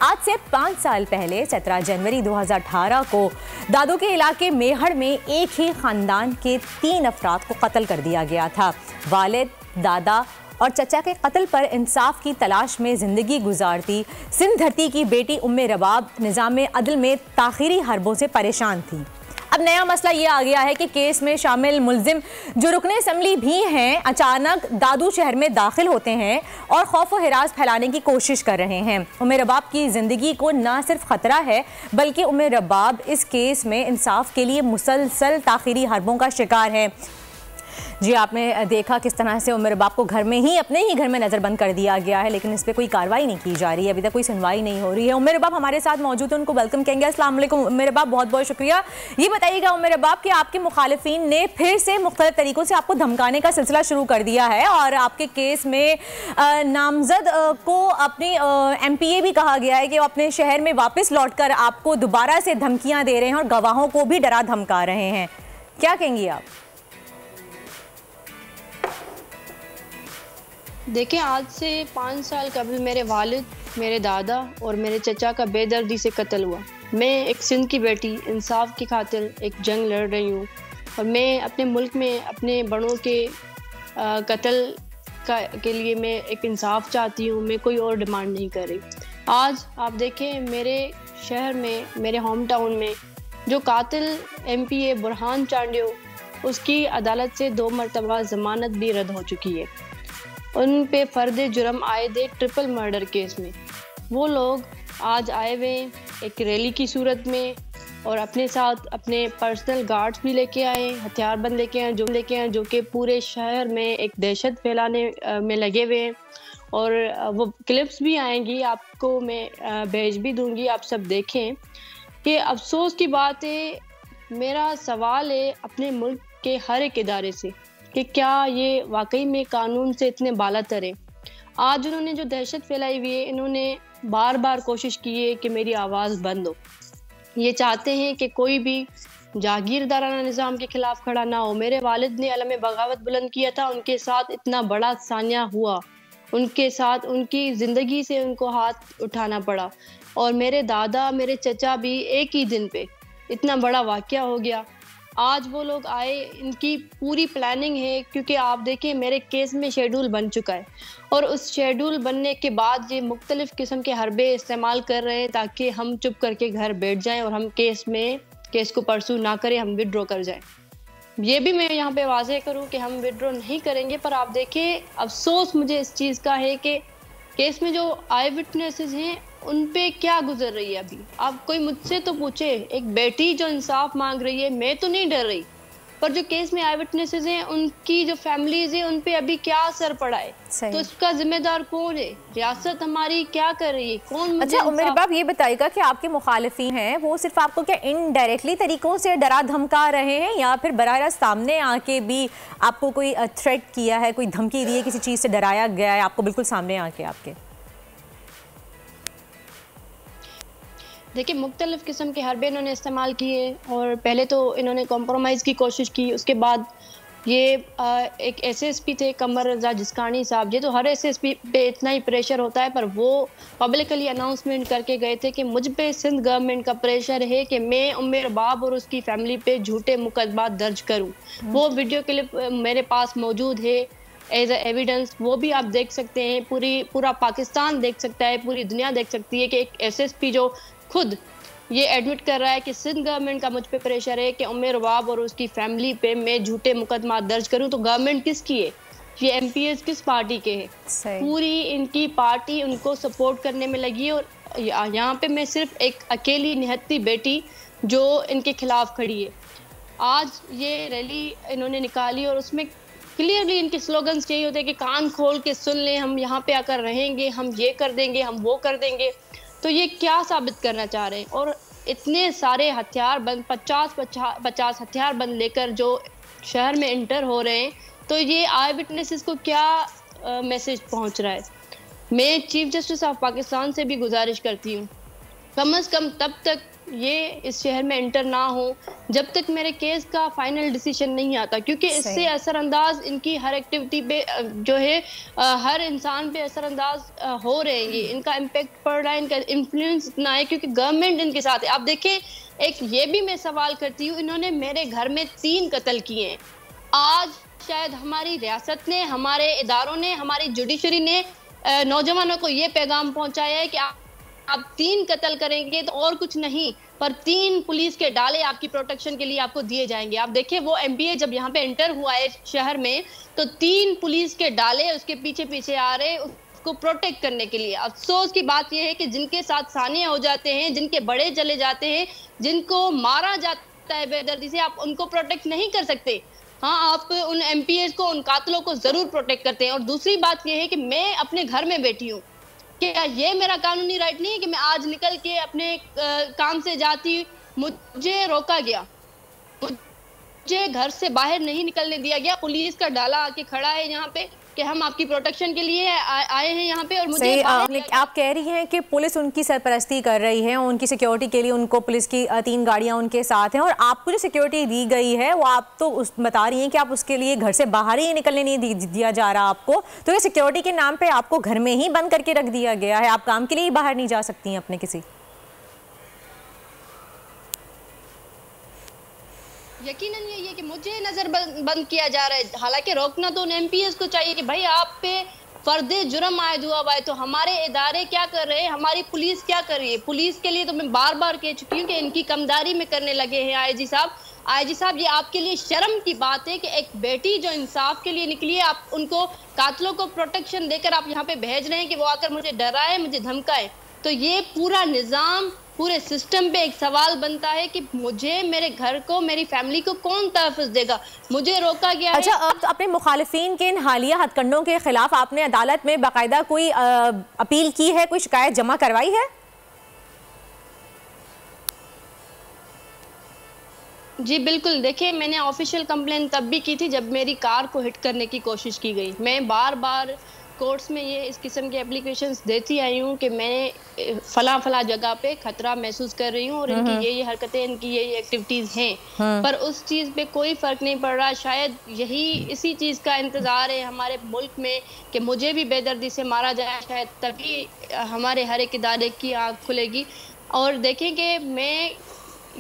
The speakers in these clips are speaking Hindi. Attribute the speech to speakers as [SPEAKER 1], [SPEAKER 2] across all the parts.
[SPEAKER 1] आज से 5 साल पहले 17 जनवरी 2018 को दादू के इलाके मेहड़ में एक ही खानदान के 3 अफराद को कत्ल कर दिया गया था। वालिद, दादा और चचा के कत्ल पर इंसाफ की तलाश में ज़िंदगी गुजारती सिंध धरती की बेटी उम्मे रबाब निज़ाम अदल में ताख़ीरी हरबों से परेशान थी। अब नया मसला ये आ गया है कि केस में शामिल मुल्जिम जो रुकने असम्बली भी हैं, अचानक दादू शहर में दाखिल होते हैं और खौफ व हिरास फैलाने की कोशिश कर रहे हैं। उम्मे रबाब की ज़िंदगी को न सिर्फ ख़तरा है बल्कि उम्मे रबाब इस केस में इंसाफ के लिए मुसलसल ताख़ीरी हरबों का शिकार है। जी, आपने देखा किस तरह से उम्मे रबाब को घर में ही अपने ही घर में नज़रबंद कर दिया गया है, लेकिन इस पर कोई कार्रवाई नहीं की जा रही है। अभी तक कोई सुनवाई नहीं हो रही है। उम्मे रबाब हमारे साथ मौजूद है, उनको वेलकम कहेंगे। अस्सलाम वालेकुम उम्मे रबाब, बहुत बहुत शुक्रिया। ये बताइएगा उम्मे रबाब कि आपके मुखालिफिन ने फिर से मुख्तलिफ तरीक़ों से आपको धमकाने का सिलसिला शुरू कर दिया है और आपके केस में नामजद को अपनी MPA भी कहा गया है कि वो अपने शहर में वापस लौट कर आपको दोबारा से धमकियाँ दे रहे हैं और गवाहों को भी डरा धमका रहे हैं। क्या कहेंगी आप?
[SPEAKER 2] देखिए, आज से 5 साल कबल मेरे वालिद, मेरे दादा और मेरे चचा का बेदर्दी से कत्ल हुआ। मैं एक सिंध की बेटी इंसाफ की खातिर एक जंग लड़ रही हूँ और मैं अपने मुल्क में अपने बड़ों के कत्ल के लिए मैं एक इंसाफ चाहती हूँ। मैं कोई और डिमांड नहीं कर रही। आज आप देखें, मेरे शहर में, मेरे होम टाउन में जो कातिल MPA बुरहान चांडियो, उसकी अदालत से 2 मरतबा ज़मानत भी रद्द हो चुकी है। उन पे फ़र्द जुर्म आए थे ट्रिपल मर्डर केस में। वो लोग आज आए हुए एक रैली की सूरत में और अपने साथ अपने पर्सनल गार्ड्स भी लेके आए, हथियारबंद लेके आए जो कि पूरे शहर में एक दहशत फैलाने में लगे हुए हैं। और वो क्लिप्स भी आएंगी, आपको मैं भेज भी दूंगी, आप सब देखें। कि अफसोस की बात है, मेरा सवाल है अपने मुल्क के हर एक इदारे से कि क्या ये वाकई में कानून से इतने बालातर है। आज उन्होंने जो दहशत फैलाई हुई है, इन्होंने बार बार कोशिश की है कि मेरी आवाज़ बंद हो। ये चाहते हैं कि कोई भी जागीरदाराना निज़ाम के खिलाफ खड़ा ना हो। मेरे वालिद ने अलम बगावत बुलंद किया था, उनके साथ इतना बड़ा सान्या हुआ, उनके साथ उनकी ज़िंदगी से उनको हाथ उठाना पड़ा। और मेरे दादा, मेरे चचा भी एक ही दिन पे इतना बड़ा वाक़या हो गया। आज वो लोग आए, इनकी पूरी प्लानिंग है, क्योंकि आप देखें मेरे केस में शेड्यूल बन चुका है और उस शेड्यूल बनने के बाद ये मुख्तलिफ़ किस्म के हरबे इस्तेमाल कर रहे हैं ताकि हम चुप करके घर बैठ जाएं और हम केस को परसू ना करें, हम विड्रॉ कर जाएं। ये भी मैं यहाँ पे वाज़ेह करूँ कि हम विड्रॉ नहीं करेंगे। पर आप देखें, अफसोस मुझे इस चीज़ का है कि केस में जो आई विटनेसेस हैं उन पे क्या गुजर रही है। अभी आप कोई मुझसे तो पूछे, एक बेटी जो इंसाफ मांग रही है, मैं तो नहीं डर रही, पर जो केस में आई विटनेसेस हैं उनकी जो फैमिलीज हैं उन पे अभी क्या असर पड़ा है, तो इसका जिम्मेदार कौन है? रियासत हमारी क्या कर रही है? कौन?
[SPEAKER 1] अच्छा उम्मे रबाब, ये बताइएगा कि आपके मुखालिफिन हैं वो सिर्फ आपको क्या इनडायरेक्टली तरीकों से डरा धमका रहे हैं या फिर बराह रास्त सामने आके भी आपको कोई थ्रेट किया है, कोई धमकी दी है, किसी चीज़ से डराया गया है आपको बिल्कुल सामने आके आपके?
[SPEAKER 2] देखिए, मुख्तलिफ़ किस्म के हरबे इन्होंने इस्तेमाल किए और पहले तो इन्होंने कॉम्प्रोमाइज़ की कोशिश की। उसके बाद ये एक SSP थे कमर रज़ा जिस्कानी साहब, ये तो हर SSP पे इतना ही प्रेशर होता है, पर वो पब्लिकली अनाउंसमेंट करके गए थे कि मुझ पे सिंध गवर्नमेंट का प्रेशर है कि मैं उम्मे रबाब और उसकी फैमिली पे झूठे मुकदमात दर्ज करूँ। वो वीडियो क्लिप मेरे पास मौजूद है एज एविडेंस, वो भी आप देख सकते हैं। पूरा पाकिस्तान देख सकता है, पूरी दुनिया देख सकती है कि एक SSP जो खुद ये एडमिट कर रहा है कि सिंध गवर्नमेंट का मुझ पे प्रेशर है कि उम्मे रबाब और उसकी फैमिली पे मैं झूठे मुकदमा दर्ज करूं। तो गवर्नमेंट किसकी है? ये MPAs किस पार्टी के हैं? पूरी इनकी पार्टी उनको सपोर्ट करने में लगी है। और यहाँ पे मैं सिर्फ एक अकेली निहत्ती बेटी जो इनके खिलाफ खड़ी है। आज ये रैली इन्होंने निकाली और उसमें क्लियरली इनके स्लोगन्स यही होते हैं कि कान खोल के सुन लें, हम यहाँ पे आकर रहेंगे, हम ये कर देंगे, हम वो कर देंगे। तो ये क्या साबित करना चाह रहे हैं? और इतने सारे हथियार बंद 50 हथियार बंद लेकर जो शहर में इंटर हो रहे हैं, तो ये आई विटनेसेस को क्या मैसेज पहुंच रहा है? मैं चीफ जस्टिस ऑफ पाकिस्तान से भी गुजारिश करती हूँ कम से कम तब तक ये इस शहर में एंटर ना हो जब तक मेरे केस का फाइनल डिसीजन नहीं आता, क्योंकि इससे असरअंदाज इनकी हर एक्टिविटी पे जो है हर इंसान पे असरअंदाज हो रहे हैं। ये इनका इम्पेक्ट पड़ रहा है, इनका इन्फ्लुएंस इतना है क्योंकि गवर्नमेंट इनके साथ है। आप देखें, एक ये भी मैं सवाल करती हूँ, इन्होंने मेरे घर में 3 कत्ल किए हैं। आज शायद हमारी रियासत ने, हमारे इदारों ने, हमारी जुडिशरी ने नौजवानों को ये पैगाम पहुंचाया है कि आप 3 कत्ल करेंगे तो और कुछ नहीं, पर 3 पुलिस के डाले आपकी प्रोटेक्शन के लिए आपको दिए जाएंगे। आप देखिए, वो एमपीए जब यहाँ पे एंटर हुआ है शहर में तो 3 पुलिस के डाले उसके पीछे पीछे आ रहे उसको प्रोटेक्ट करने के लिए। अफसोस की बात यह है कि जिनके साथ सानिया हो जाते हैं, जिनके बड़े चले जाते हैं, जिनको मारा जाता है बेदर्दी से, आप उनको प्रोटेक्ट नहीं कर सकते। हाँ, आप उन एमपीए को, उन कातलों को जरूर प्रोटेक्ट करते हैं। और दूसरी बात यह है कि मैं अपने घर में बैठी हूँ, क्या ये मेरा कानूनी राइट नहीं है कि मैं आज निकल के अपने काम से जाती, मुझे रोका गया, मुझे घर से बाहर नहीं निकलने दिया गया, पुलिस का डाला आके खड़ा है यहाँ पे कि हम आपकी प्रोटेक्शन के लिए आए हैं यहाँ पे, और मुझे
[SPEAKER 1] आप कह रही हैं कि पुलिस उनकी सरपरस्ती कर रही है, उनकी सिक्योरिटी के लिए उनको पुलिस की 3 गाड़ियां उनके साथ हैं, और आपको जो सिक्योरिटी दी गई है वो आप तो बता रही हैं कि आप उसके लिए घर से बाहर ही निकलने नहीं दिया जा रहा आपको, तो ये सिक्योरिटी के नाम पे आपको घर में ही बंद करके रख दिया गया है, आप काम के लिए ही बाहर नहीं जा सकती हैं अपने किसी।
[SPEAKER 2] यकीनन ये है कि मुझे नजर बंद किया जा रहा है। हालांकि रोकना तो उन एमपीएस को चाहिए कि भाई आप पे फर्दे जुर्म आयद हुआ है, तो हमारे इदारे क्या कर रहे हैं, हमारी पुलिस क्या कर रही है। पुलिस के लिए तो मैं बार बार कह चुकी हूँ कि इनकी कमदारी में करने लगे हैं आईजी साहब। आईजी साहब, ये आपके लिए शर्म की बात है कि एक बेटी जो इंसाफ के लिए निकली है, आप उनको कातलों को प्रोटेक्शन देकर आप यहाँ पे भेज रहे हैं कि वो आकर मुझे डराए, मुझे धमकाए। तो ये पूरा निजाम, पूरे सिस्टम पे एक सवाल बनता है कि मुझे, मेरे घर को, मेरी फैमिली को कौन तहफ़्फ़ुज़ देगा। मुझे रोका गया
[SPEAKER 1] अच्छा,
[SPEAKER 2] है।
[SPEAKER 1] अब अपने मुखालिफिन के इन हालिया हथकंडों के खिलाफ आपने अदालत में बाकायदा कोई अपील की है, कोई शिकायत जमा करवाई है?
[SPEAKER 2] जी बिल्कुल, देखिए मैंने ऑफिशियल कंप्लेन तब भी की थी जब मेरी कार को हिट करने की कोशिश की गई। मैं बार बार कोर्ट्स में ये इस किस्म के एप्लीकेशंस देती आई हूँ कि मैं फला जगह पे खतरा महसूस कर रही हूँ और इनकी ये हरकतें, इनकी ये एक्टिविटीज़ हैं, पर उस चीज़ पे कोई फ़र्क नहीं पड़ रहा। शायद इसी चीज़ का इंतज़ार है हमारे मुल्क में कि मुझे भी बेदर्दी से मारा जाए, शायद तभी हमारे हर एक इदारे की आँख खुलेगी। और देखें कि मैं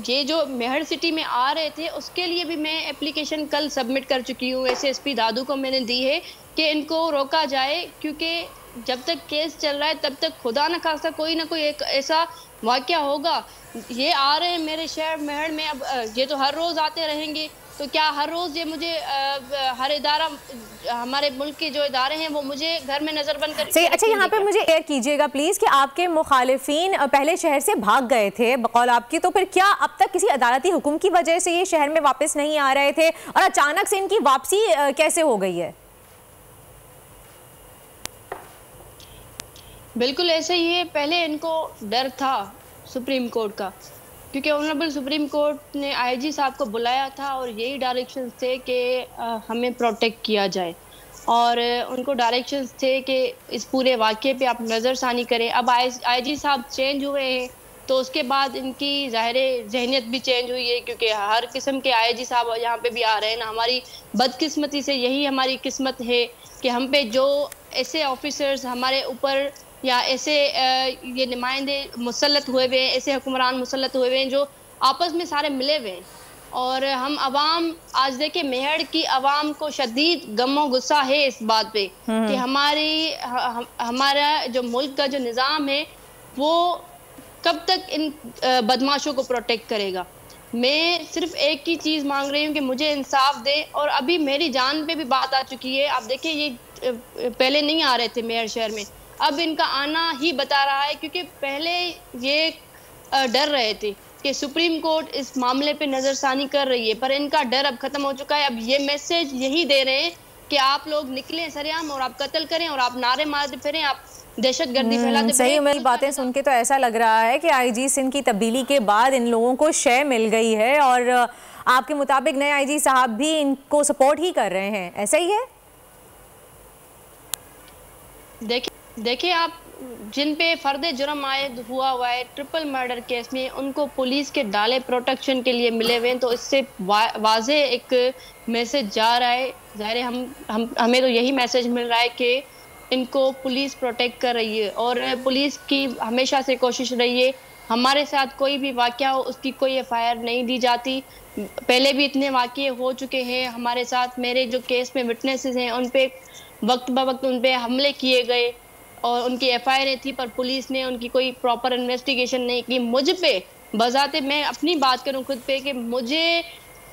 [SPEAKER 2] ये जो मेहर सिटी में आ रहे थे उसके लिए भी मैं एप्लीकेशन कल सबमिट कर चुकी हूँ। एसएसपी दादू को मैंने दी है कि इनको रोका जाए, क्योंकि जब तक केस चल रहा है तब तक खुदा न खास्ता कोई ना कोई एक ऐसा वाक़या होगा। ये आ रहे हैं मेरे शहर मेहर में, अब ये तो हर रोज़ आते रहेंगे, तो क्या हर रोज़ ये मुझे हर इदारा, हमारे मुल्क के जो इदारे हैं वो मुझे घर में नज़रबंद कर
[SPEAKER 1] सही। अच्छा, यहाँ पे मुझे क्लियर कीजिएगा प्लीज़ कि आपके मुखालिफिन पहले शहर से भाग गए थे बकौल आपकी, तो फिर क्या अब तक किसी अदालती हुक्म की वजह से ये शहर में वापस नहीं आ रहे थे, और अचानक से इनकी वापसी कैसे हो गई है?
[SPEAKER 2] बिल्कुल ऐसे ही है। पहले इनको डर था सुप्रीम कोर्ट का, क्योंकि ऑनरेबल सुप्रीम कोर्ट ने आईजी साहब को बुलाया था और यही डायरेक्शंस थे कि हमें प्रोटेक्ट किया जाए, और उनको डायरेक्शंस थे कि इस पूरे वाक़े पे आप नज़रसानी करें। अब आईजी साहब चेंज हुए हैं तो उसके बाद इनकी ज़ाहिर जहनियत भी चेंज हुई है, क्योंकि हर किस्म के आईजी साहब यहाँ पे भी आ रहे हैं ना। हमारी बदकिस्मती से यही हमारी किस्मत है कि हम पे जो ऐसे ऑफिसर्स हमारे ऊपर या ऐसे ये नुमाइंदे मुसल्लत हुए हुए हैं, ऐसे हुक्मरान मुसल्लत हुए हुए हैं जो आपस में सारे मिले हुए हैं। और हम अवाम, आज देखे मेहर की अवाम को शदीद गमो गुस्सा है इस बात पे कि हमारा जो मुल्क का जो निज़ाम है वो कब तक इन बदमाशों को प्रोटेक्ट करेगा। मैं सिर्फ एक ही चीज़ मांग रही हूँ कि मुझे इंसाफ दे, और अभी मेरी जान पे भी बात आ चुकी है। आप देखिए, ये पहले नहीं आ रहे थे मेहर शहर में, अब इनका आना ही बता रहा है, क्योंकि पहले ये डर रहे थे कि सुप्रीम कोर्ट इस मामले पे नज़रसानी कर रही है, पर इनका डर अब ख़त्म हो चुका है। अब ये मैसेज यही दे रहे हैं कि आप लोग निकलें सरेआम और आप कत्ल करें और आप नारे मारते फिरें, आप दहशतगर्दी फैलाते।
[SPEAKER 1] सही, मेरी बातें सुन के तो ऐसा लग रहा है कि आईजी सिंध की तब्दीली के बाद इन लोगों को शय मिल गई है, और आपके मुताबिक नए आईजी साहब भी इनको सपोर्ट ही कर रहे हैं, ऐसा ही है?
[SPEAKER 2] देखिए आप जिन पे फर्द जुर्म आयद हुआ है ट्रिपल मर्डर केस में, उनको पुलिस के डाले प्रोटेक्शन के लिए मिले हुए हैं। तो इससे वाज़े एक मैसेज जा रहा है। ज़ाहिर है हमें तो यही मैसेज मिल रहा है कि इनको पुलिस प्रोटेक्ट कर रही है, और पुलिस की हमेशा से कोशिश रही है हमारे साथ कोई भी वाक़या हो उसकी कोई FIR नहीं दी जाती। पहले भी इतने वाक़ये हो चुके हैं हमारे साथ। मेरे जो केस में विटनेसेस हैं उन पे वक्त ब वक्त उन पे हमले किए गए और उनकी FIR थी, पर पुलिस ने उनकी कोई प्रॉपर इन्वेस्टिगेशन नहीं की। मुझ पे बजाते, मैं अपनी बात करूं खुद पे, कि मुझे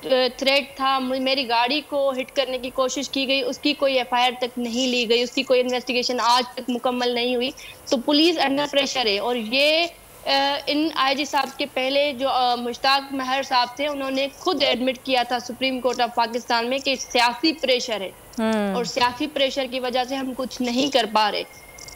[SPEAKER 2] थ्रेट था, मेरी गाड़ी को हिट करने की कोशिश की गई, उसकी कोई FIR तक नहीं ली गई, उसकी कोई इन्वेस्टिगेशन आज तक मुकम्मल नहीं हुई। तो पुलिस अंडर प्रेशर है। और ये इन IG साहब के पहले जो मुश्ताक महर साहब थे, उन्होंने खुद एडमिट किया था सुप्रीम कोर्ट ऑफ पाकिस्तान में कि सियासी प्रेशर है और सियासी प्रेशर की वजह से हम कुछ नहीं कर पा रहे।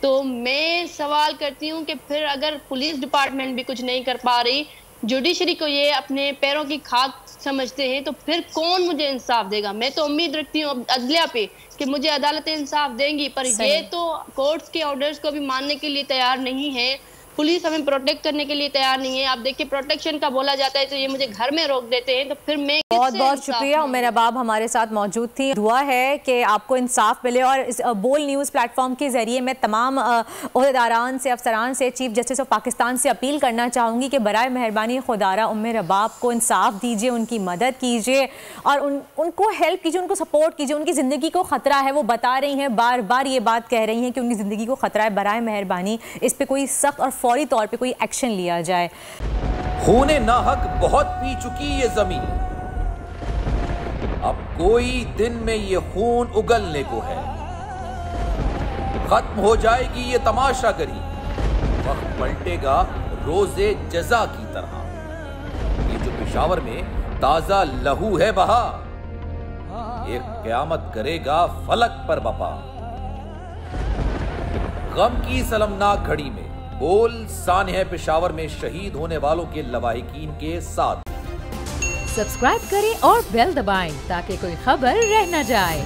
[SPEAKER 2] तो मैं सवाल करती हूँ कि फिर अगर पुलिस डिपार्टमेंट भी कुछ नहीं कर पा रही, जुडिशरी को ये अपने पैरों की खाक समझते हैं, तो फिर कौन मुझे इंसाफ देगा? मैं तो उम्मीद रखती हूँ अदलिया पे कि मुझे अदालतें इंसाफ देंगी, पर ये तो कोर्ट्स के ऑर्डर्स को भी मानने के लिए तैयार नहीं है। पुलिस हमें प्रोटेक्ट करने के लिए तैयार नहीं है। आप देखिए, प्रोटेक्शन का बोला जाता है तो ये मुझे घर में रोक देते हैं, तो फिर मैं
[SPEAKER 1] बहुत बहुत शुक्रिया। उम्र रबाब हमारे साथ मौजूद थी। दुआ है कि आपको इंसाफ मिले। और इस बोल न्यूज़ प्लेटफॉर्म के ज़रिए मैं तमाम ओहदेदारान से, अफसरान से, चीफ जस्टिस ऑफ पाकिस्तान से अपील करना चाहूँगी कि बराए मेहरबानी खुदारा उम्र रबाब को इंसाफ दीजिए, उनकी मदद कीजिए और उनको हेल्प कीजिए, उनको सपोर्ट कीजिए। उनकी ज़िंदगी को ख़तरा है, वो बता रही हैं, बार बार ये बात कह रही हैं कि उनकी ज़िंदगी को ख़तरा है। बराए मेहरबानी इस पर कोई सख्त और फौरी तौर पे कोई एक्शन लिया जाए।
[SPEAKER 3] खूने नाहक बहुत पी चुकी ये जमीन, अब कोई दिन में ये खून उगलने को है। खत्म हो जाएगी ये तमाशागरी, वक्त पलटेगा रोजे जजा की तरह। ये जो पेशावर में ताजा लहू है बहा, एक क़यामत करेगा फलक पर बपा। गम की सलमनाक घड़ी में बोल सानह पेशावर में शहीद होने वालों के लवाहिकीन के साथ
[SPEAKER 4] सब्सक्राइब करें और बेल दबाएं ताकि कोई खबर रह न जाए।